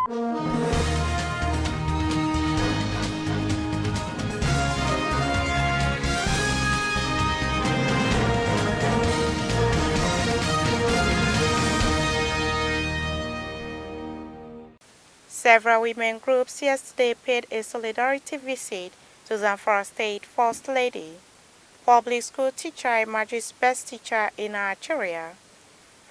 Several women groups yesterday paid a solidarity visit to ZAMFARA State First Lady, public school teacher emerges best teacher in Nigeria.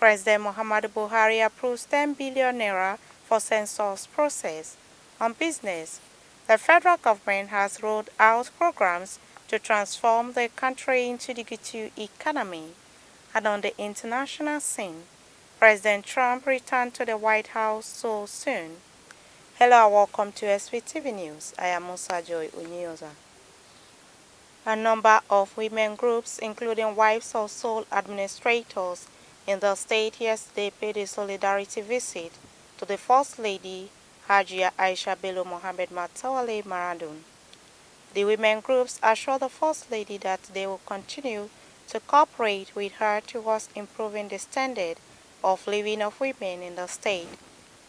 President Muhammadu Buhari approves 10 billion naira for census process. On business, the federal government has rolled out programs to transform the country into digital economy. And on the international scene, President Trump returned to the White House so soon. Hello and welcome to Svtv News. I am Musa Joy Unyoza. A number of women groups, including wives of sole administrators in the state, yesterday paid a solidarity visit to the First Lady, Hajia Aisha Bello Mohammed Matawale Maradun. The women groups assured the First Lady that they will continue to cooperate with her towards improving the standard of living of women in the state.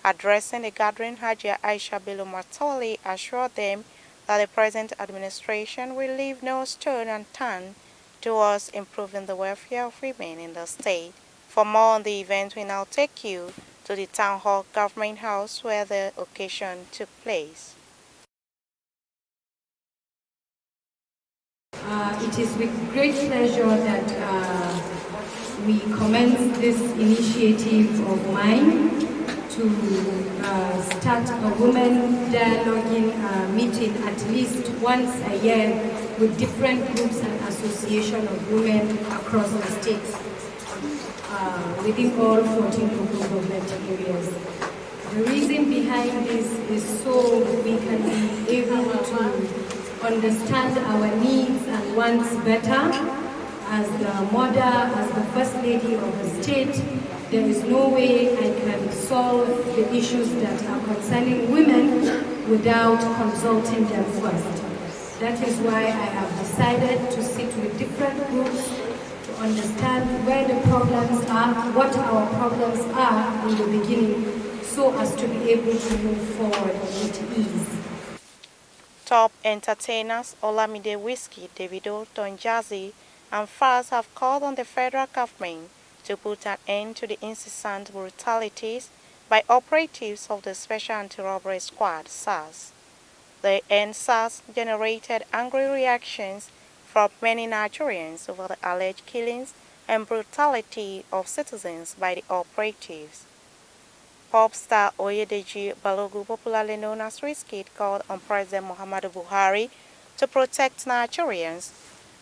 Addressing the gathering, Hajia Aisha Bello Matawale assured them that the present administration will leave no stone unturned towards improving the welfare of women in the state. For more on the event, we now take you to the Town Hall Government House where the occasion took place. It is with great pleasure that we commence this initiative of mine to start a women dialoguing meeting at least once a year with different groups and associations of women across the state, within all 14 local government areas. The reason behind this is so we can be able to understand our needs and wants better. As the mother, as the First Lady of the state, there is no way I can solve the issues that are concerning women without consulting them first. That is why I have decided to sit with different groups to understand where the problems are, what our problems are in the beginning, so as to be able to move forward with ease. Top entertainers Olamide Whiskey, Davido, Unjustly, and Fars have called on the federal government to put an end to the incessant brutalities by operatives of the Special Anti-Robbery Squad, SARS. The NSAS generated angry reactions from many Nigerians over the alleged killings and brutality of citizens by the operatives. Pop star Oyedeji Balogun, popularly known as Wizkid, called on President Muhammadu Buhari to protect Nigerians.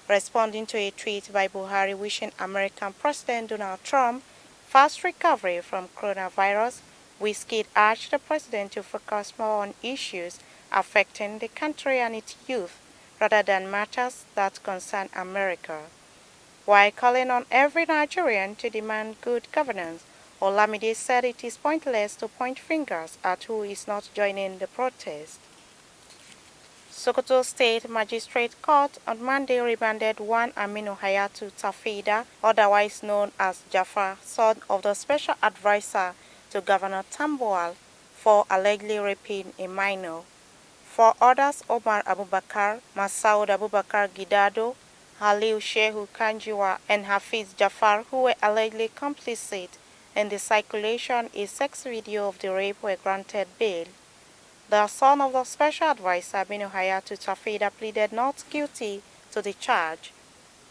Responding to a tweet by Buhari wishing American President Donald Trump fast recovery from coronavirus, Wizkid urged the president to focus more on issues affecting the country and its youth rather than matters that concern America. While calling on every Nigerian to demand good governance, Olamide said it is pointless to point fingers at who is not joining the protest. Sokoto State Magistrate Court on Monday remanded one Aminu Hayatu Tafida, otherwise known as Jafar, son of the Special Advisor to Governor Tambuwal, for allegedly raping a minor. For others, Omar Abubakar, Masoud Abubakar Gidado, Halil Shehu Kanjiwa, and Hafiz Jafar, who were allegedly complicit in the circulation of a sex video of the rape, were granted bail. The son of the Special Advisor, Aminu Hayatu Tafida, pleaded not guilty to the charge.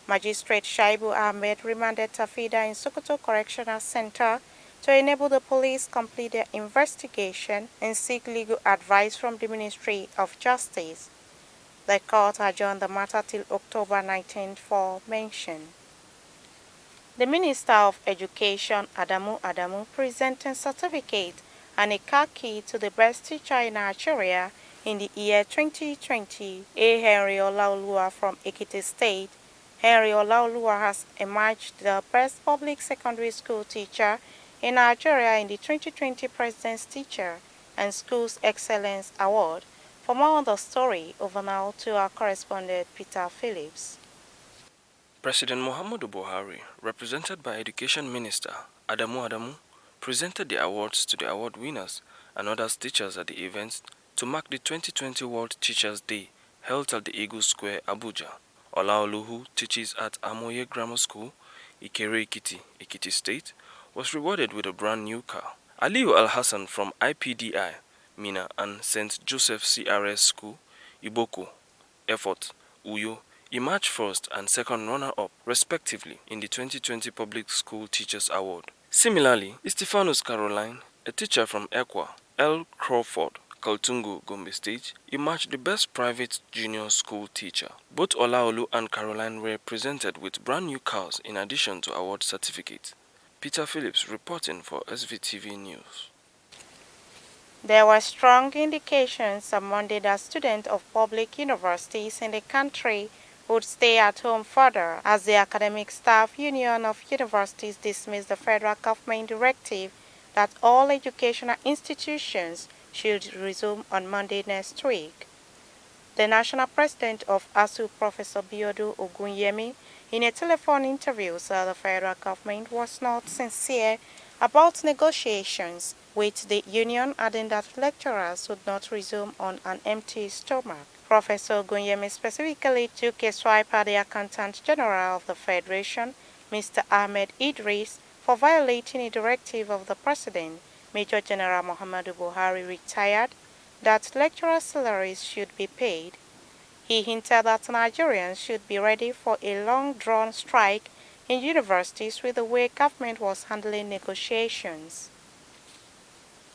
Magistrate Shaibu Ahmed remanded Tafida in Sokoto Correctional Center to enable the police complete their investigation and seek legal advice from the Ministry of Justice. The court adjourned the matter till October 19 for mention. The Minister of Education, Adamu, presenting certificate and a car key to the best teacher in Nigeria in the year 2020, A. Henry Olaoluwa from Ekiti State. Henry Olaoluwa has emerged the best public secondary school teacher in Nigeria in the 2020 President's Teacher and Schools Excellence Award. For more on the story, over now to our correspondent Peter Phillips. President Muhammadu Buhari, represented by Education Minister Adamu, presented the awards to the award winners and other teachers at the event to mark the 2020 World Teachers' Day held at the Eagle Square, Abuja. Olaolu, who teaches at Amoye Grammar School, Ikere Ekiti, Ekiti State, was rewarded with a brand new car. Aliyu Al-Hassan from IPDI, Mina, and St. Joseph CRS School, Iboko, Effort, Uyo, emerged first and second runner-up, respectively, in the 2020 Public School Teachers Award. Similarly, Stephanus Caroline, a teacher from Ekwa, L. Crawford, Kaltungo, Gombe State, emerged the best private junior school teacher. Both Olaolu and Caroline were presented with brand new cars in addition to award certificates. Peter Phillips reporting for SVTV News. There were strong indications on Monday that students of public universities in the country would stay at home further as the Academic Staff Union of Universities dismissed the federal government directive that all educational institutions should resume on Monday next week. The national president of ASU, Professor Biodu Ogunyemi, in a telephone interview said the federal government was not sincere about negotiations with the union, adding that lecturers would not resume on an empty stomach. Professor Ogunyemi specifically took a swipe at the Accountant General of the Federation, Mr. Ahmed Idris, for violating a directive of the President, Major General MUHAMMADU Buhari, retired, that lecturer salaries should be paid. He hinted that Nigerians should be ready for a long-drawn strike in universities with the way government was handling negotiations.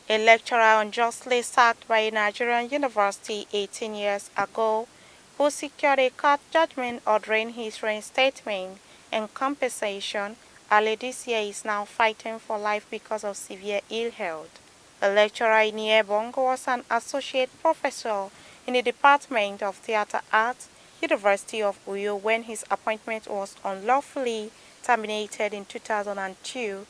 A lecturer unjustly sacked by a Nigerian university 18 years ago, who secured a court judgment ordering his reinstatement and compensation, early this year is now fighting for life because of severe ill health. The lecturer in Yebong was an associate professor in the Department of Theatre Arts, University of Uyo, when his appointment was unlawfully terminated in 2002.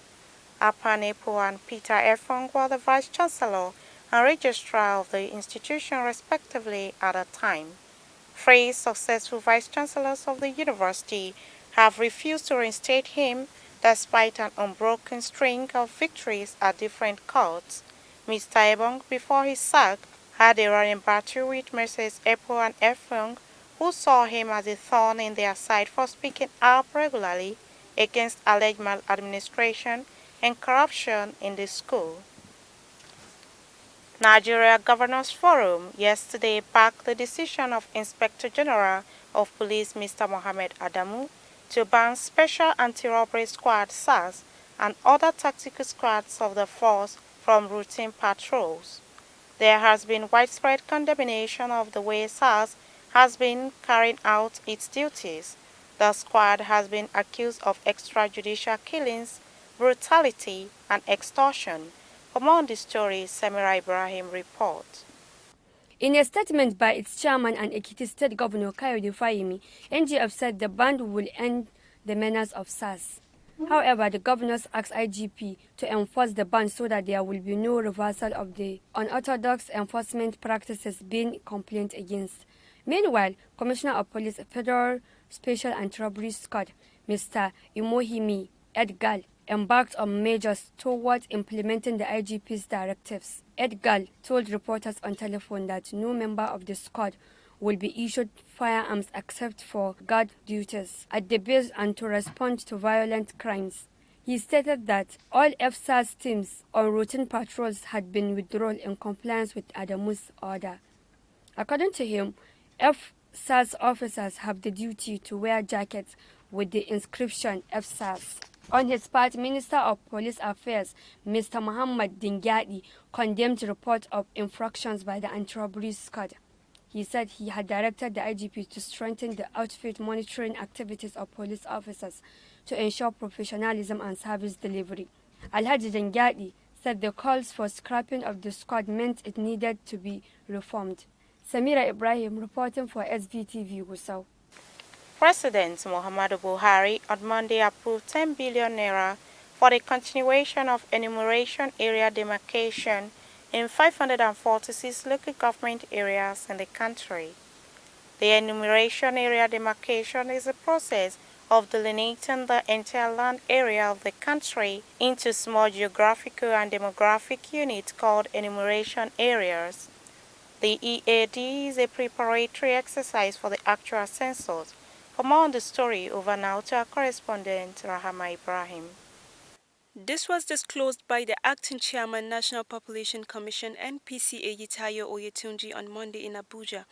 Apanepo and Peter Efong were the Vice Chancellor and Registrar of the institution respectively at the time. Three successful Vice Chancellors of the university have refused to reinstate him despite an unbroken string of victories at different courts. Mr. Ebong, before his sack, had a running battle with Messrs. Epo and Efong, who saw him as a thorn in their side for speaking up regularly against alleged maladministration and corruption in the school. Nigeria Governors Forum yesterday backed the decision of Inspector General of Police Mr. Mohammed Adamu to ban Special Anti-Robbery Squad (SARS) and other tactical squads of the force from routine patrols. There has been widespread condemnation of the way SARS has been carrying out its duties. The squad has been accused of extrajudicial killings, brutality, and extortion. For more on this story, Samira Ibrahim reports. In a statement by its chairman and Ekiti State Governor Kayode Fayemi, NGF said the ban will end the menace of SARS. However, the governors asked IGP to enforce the ban so that there will be no reversal of the unorthodox enforcement practices being complained against. Meanwhile, Commissioner of Police Federal Special Anti-Robbery Squad, Mr. Imohimi Edgal, embarked on measures towards implementing the IGP's directives. Edgal told reporters on telephone that no member of the squad will be issued firearms except for guard duties at the base and to respond to violent crimes. He stated that all FSAS teams on routine patrols had been withdrawn in compliance with Adamu's order. According to him, FSAS officers have the duty to wear jackets with the inscription FSAS. On his part, Minister of Police Affairs, Mr. Muhammad Dingyadi, condemned reports of infractions by the anti-robbery squad. He said he had directed the IGP to strengthen the outfit monitoring activities of police officers to ensure professionalism and service delivery. Alhaji Dingyadi said the calls for scrapping of the squad meant it needed to be reformed. Samira Ibrahim reporting for SVTV Gusau. President Muhammadu Buhari on Monday approved 10 billion naira for the continuation of enumeration area demarcation in 546 local government areas in the country. The enumeration area demarcation is a process of delineating the entire land area of the country into small geographical and demographic units called enumeration areas. The EAD is a preparatory exercise for the actual census. For more on the story, over now to our correspondent Rahama Ibrahim. This was disclosed by the acting chairman, National Population Commission (NPCA) Tayo Oyetunji on Monday in Abuja.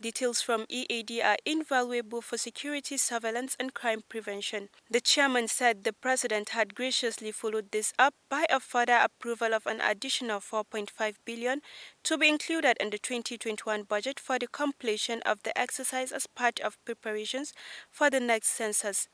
Details from EAD are invaluable for security surveillance and crime prevention. The chairman said the president had graciously followed this up by a further approval of an additional 4.5 billion to be included in the 2021 budget for the completion of the exercise as part of preparations for the next census.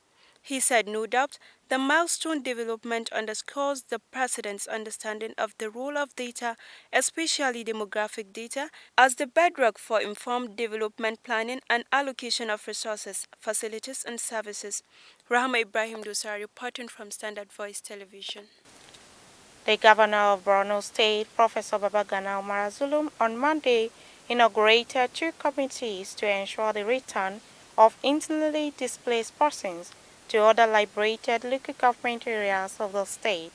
He said, no doubt, the milestone development underscores the President's understanding of the role of data, especially demographic data, as the bedrock for informed development planning and allocation of resources, facilities and services. Rahama Ibrahim Dosa reporting from Standard Voice Television. The governor of Borno State, Professor Babagana Umar Zulum, on Monday inaugurated two committees to ensure the return of internally displaced persons to other liberated local government areas of the state.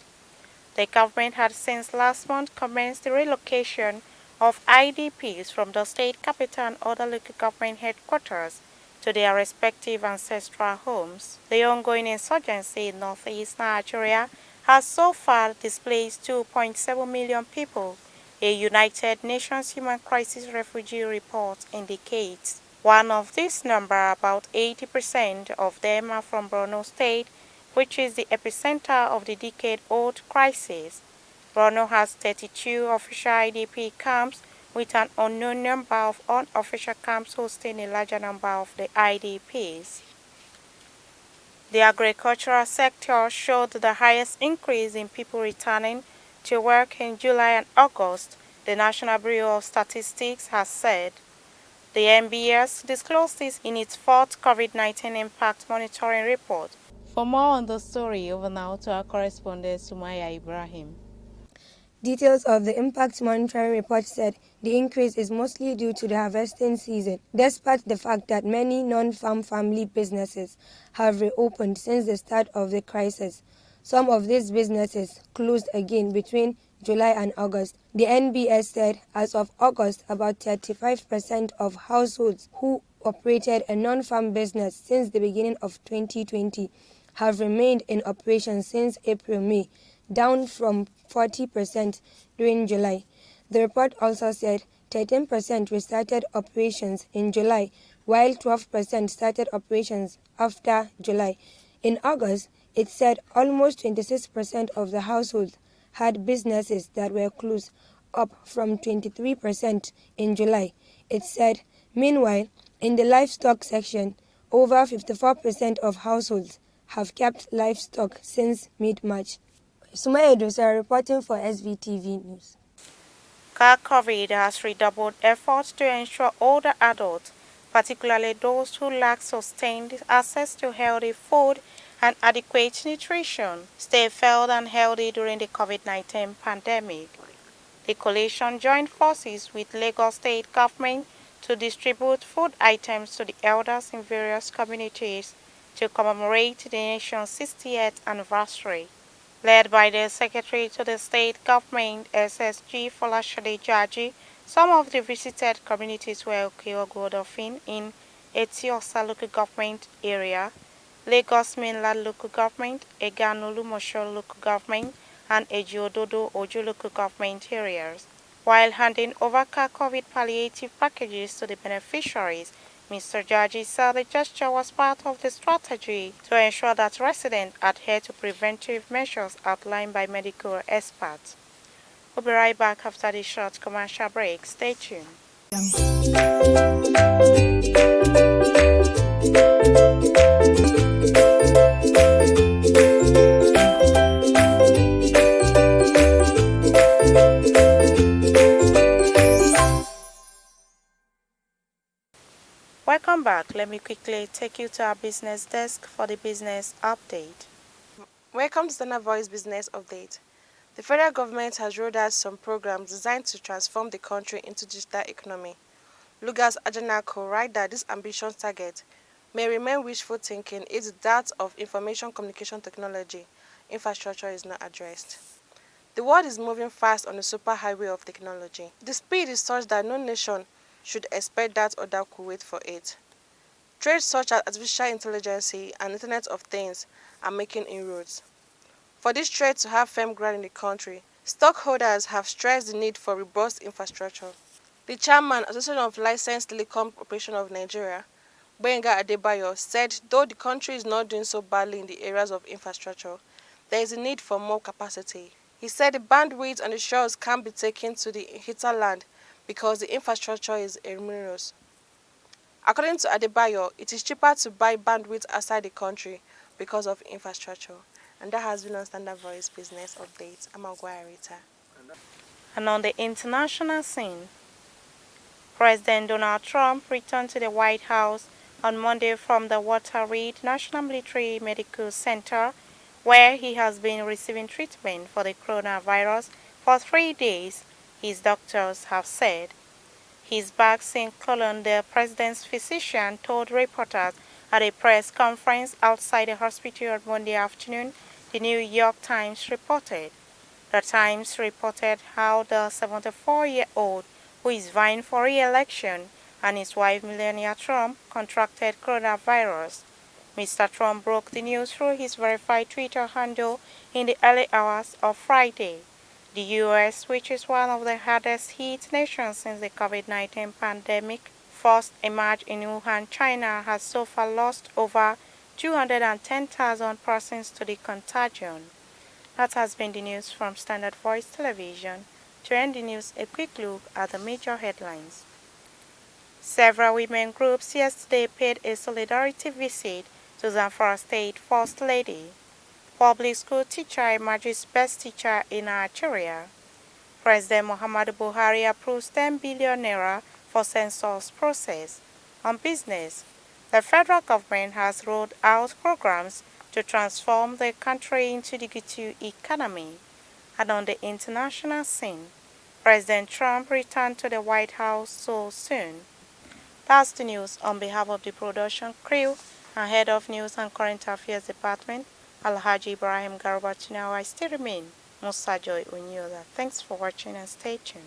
The government had since last month commenced the relocation of IDPs from the state capital and other local government headquarters to their respective ancestral homes. The ongoing insurgency in northeast Nigeria has so far displaced 2.7 million people, a United Nations Human Crisis Refugee report indicates. One of this number, about 80% of them are from Borno State, which is the epicenter of the decade-old crisis. Borno has 32 official IDP camps with an unknown number of unofficial camps hosting a larger number of the IDPs. The agricultural sector showed the highest increase in people returning to work in July and August, the National Bureau of Statistics has said. The NBS disclosed this in its fourth COVID-19 impact monitoring report. For more on the story, over now to our correspondent Sumaya Ibrahim. Details of the impact monitoring report said the increase is mostly due to the harvesting season, despite the fact that many non-farm family businesses have reopened since the start of the crisis. Some of these businesses closed again between July and August. The NBS said as of August, about 35% of households who operated a non-farm business since the beginning of 2020 have remained in operation since April-May, down from 40% during July. The report also said 13% restarted operations in July, while 12% started operations after July. In August, it said almost 26% of the households had businesses that were closed, up from 23% in July. It said, meanwhile, in the livestock section, over 54% of households have kept livestock since mid-March. Sumaya Dosa reporting for SVTV News. COVID has redoubled efforts to ensure older adults, particularly those who lack sustained access to healthy food and adequate nutrition, stay fit and healthy during the COVID-19 pandemic. The coalition joined forces with Lagos State government to distribute food items to the elders in various communities to commemorate the nation's 60th anniversary. Led by the Secretary to the State Government, SSG Folashade Jaji, some of the visited communities were Okeogodofin in Etiosa local government area, Lagos Mainland local government, Eganolu Mosho local government, and Ejiododo Ojo local government areas. While handing over COVID palliative packages to the beneficiaries, Mr. Jaji said the gesture was part of the strategy to ensure that residents adhere to preventive measures outlined by medical experts. We'll be right back after this short commercial break. Stay tuned. Welcome back. Let me quickly take you to our business desk for the business update. Welcome to Standard Voice Business Update. The federal government has rolled out some programs designed to transform the country into digital economy. Lucas Ajanako writes that this ambitious target may remain wishful thinking if that of information communication technology infrastructure is not addressed. The world is moving fast on the superhighway of technology. The speed is such that no nation should expect that other could wait for it. Trades such as artificial intelligence and Internet of Things are making inroads. For this trade to have firm ground in the country, stockholders have stressed the need for robust infrastructure. The chairman, Association of Licensed Telecom Corporation of Nigeria, Gbenga Adebayo, said though the country is not doing so badly in the areas of infrastructure, there is a need for more capacity. He said the bandwidth on the shores can't be taken to the hinterland because the infrastructure is enormous. According to Adebayo, it is cheaper to buy bandwidth outside the country because of infrastructure. And that has been on Standard Voice Business Update. I'm Agua Rita. And on the international scene, President Donald Trump returned to the White House on Monday from the Walter Reed National Military Medical Center, where he has been receiving treatment for the coronavirus for 3 days, his doctors have said. He's back since Cologne, the president's physician, told reporters at a press conference outside the hospital on Monday afternoon, the New York Times reported. The Times reported how the 74-year-old, who is vying for re-election, and his wife Melania Trump contracted coronavirus. Mr. Trump broke the news through his verified Twitter handle in the early hours of Friday. The U.S., which is one of the hardest hit nations since the COVID-19 pandemic first emerged in Wuhan, China, has so far lost over 210,000 persons to the contagion. That has been the news from Standard Voice Television. To end the news, a quick look at the major headlines. Several women groups yesterday paid a solidarity visit to ZAMFARA State First Lady. Public school teacher emerges best teacher in Nigeria. President MUHAMMADU BUHARI approves 10 billion naira for census process. On business, the federal government has rolled out programs to transform the country into the digital economy. And on the international scene, President Trump returned to the White House so soon. That's the news on behalf of the production crew and Head of News and Current Affairs Department, Alhaji Ibrahim Garba. I still remain Musa Joy Unyola. Thanks for watching and stay tuned.